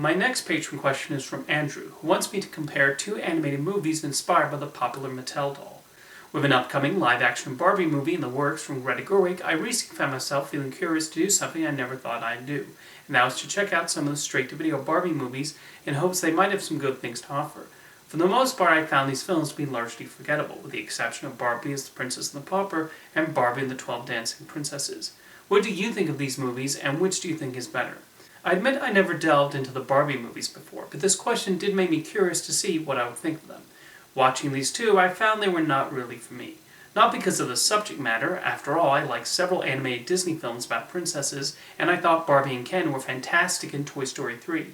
My next patron question is from Andrew, who wants me to compare two animated movies inspired by the popular Mattel doll. With an upcoming live-action Barbie movie in the works from Greta Gerwig, I recently found myself feeling curious to do something I never thought I'd do, and that was to check out some of the straight-to-video Barbie movies in hopes they might have some good things to offer. For the most part, I found these films to be largely forgettable, with the exception of Barbie as the Princess and the Pauper and Barbie and the 12 Dancing Princesses. What do you think of these movies, and which do you think is better? I admit I never delved into the Barbie movies before, but this question did make me curious to see what I would think of them. Watching these two, I found they were not really for me. Not because of the subject matter, after all, I like several animated Disney films about princesses, and I thought Barbie and Ken were fantastic in Toy Story 3.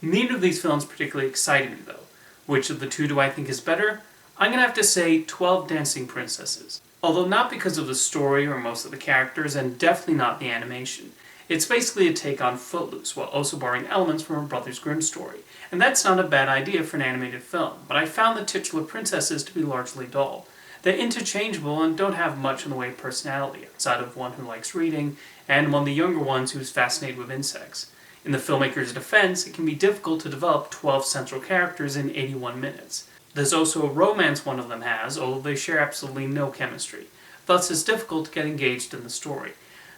Neither of these films particularly excited me, though. Which of the two do I think is better? I'm going to have to say 12 Dancing Princesses. Although not because of the story or most of the characters, and definitely not the animation. It's basically a take on Footloose, while also borrowing elements from a Brothers Grimm story. And that's not a bad idea for an animated film, but I found the titular princesses to be largely dull. They're interchangeable and don't have much in the way of personality, outside of one who likes reading, and one of the younger ones who's fascinated with insects. In the filmmaker's defense, it can be difficult to develop 12 central characters in 81 minutes. There's also a romance one of them has, although they share absolutely no chemistry. Thus, it's difficult to get engaged in the story.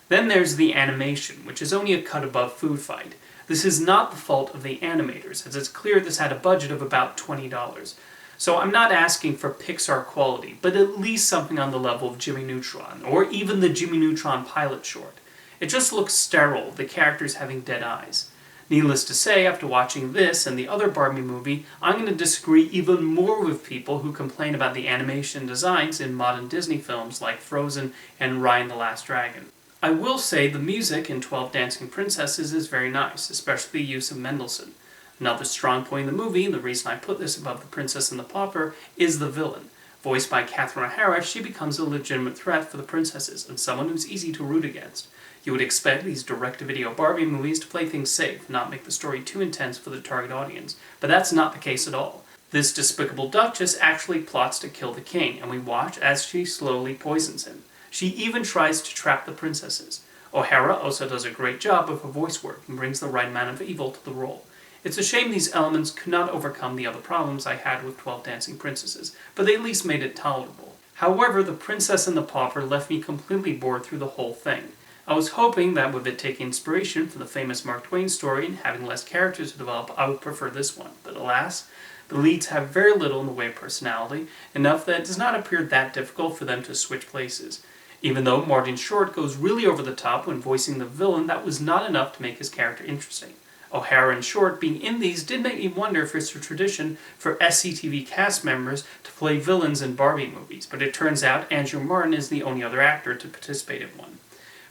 Then there's the animation, which is only a cut above Food Fight. This is not the fault of the animators, as it's clear this had a budget of about $20. So I'm not asking for Pixar quality, but at least something on the level of Jimmy Neutron, or even the Jimmy Neutron pilot short. It just looks sterile, the characters having dead eyes. Needless to say, after watching this and the other Barbie movie, I'm going to disagree even more with people who complain about the animation designs in modern Disney films like Frozen and Raya and the Last Dragon. I will say the music in 12 Dancing Princesses is very nice, especially the use of Mendelssohn. Another strong point in the movie, and the reason I put this above the Princess and the Pauper, is the villain. Voiced by Catherine O'Hara, she becomes a legitimate threat for the princesses, and someone who's easy to root against. You would expect these direct-to-video Barbie movies to play things safe, not make the story too intense for the target audience, but that's not the case at all. This despicable Duchess actually plots to kill the king, and we watch as she slowly poisons him. She even tries to trap the princesses. O'Hara also does a great job with her voice work and brings the right amount of evil to the role. It's a shame these elements could not overcome the other problems I had with 12 Dancing Princesses, but they at least made it tolerable. However, The Princess and the Pauper left me completely bored through the whole thing. I was hoping that with it taking inspiration from the famous Mark Twain story and having less characters to develop, I would prefer this one, but alas, the leads have very little in the way of personality, enough that it does not appear that difficult for them to switch places. Even though Martin Short goes really over the top when voicing the villain, that was not enough to make his character interesting. O'Hara and Short being in these did make me wonder if it's a tradition for SCTV cast members to play villains in Barbie movies, but it turns out Andrew Martin is the only other actor to participate in one.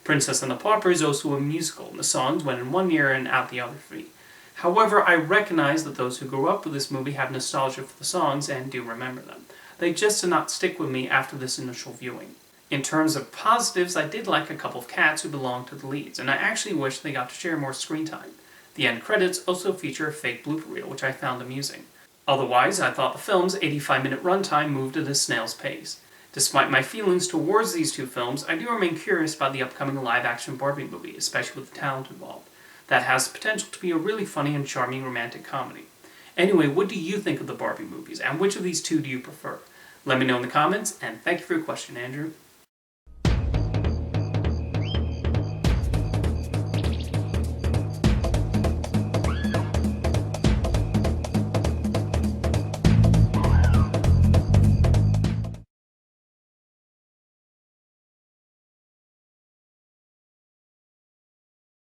Princess and the Pauper is also a musical, and the songs went in one ear and out the other for me. However, I recognize that those who grew up with this movie have nostalgia for the songs and do remember them. They just did not stick with me after this initial viewing. In terms of positives, I did like a couple of cats who belonged to the leads, and I actually wish they got to share more screen time. The end credits also feature a fake blooper reel, which I found amusing. Otherwise, I thought the film's 85-minute runtime moved at a snail's pace. Despite my feelings towards these two films, I do remain curious about the upcoming live-action Barbie movie, especially with the talent involved. That has the potential to be a really funny and charming romantic comedy. Anyway, what do you think of the Barbie movies, and which of these two do you prefer? Let me know in the comments, and thank you for your question, Andrew.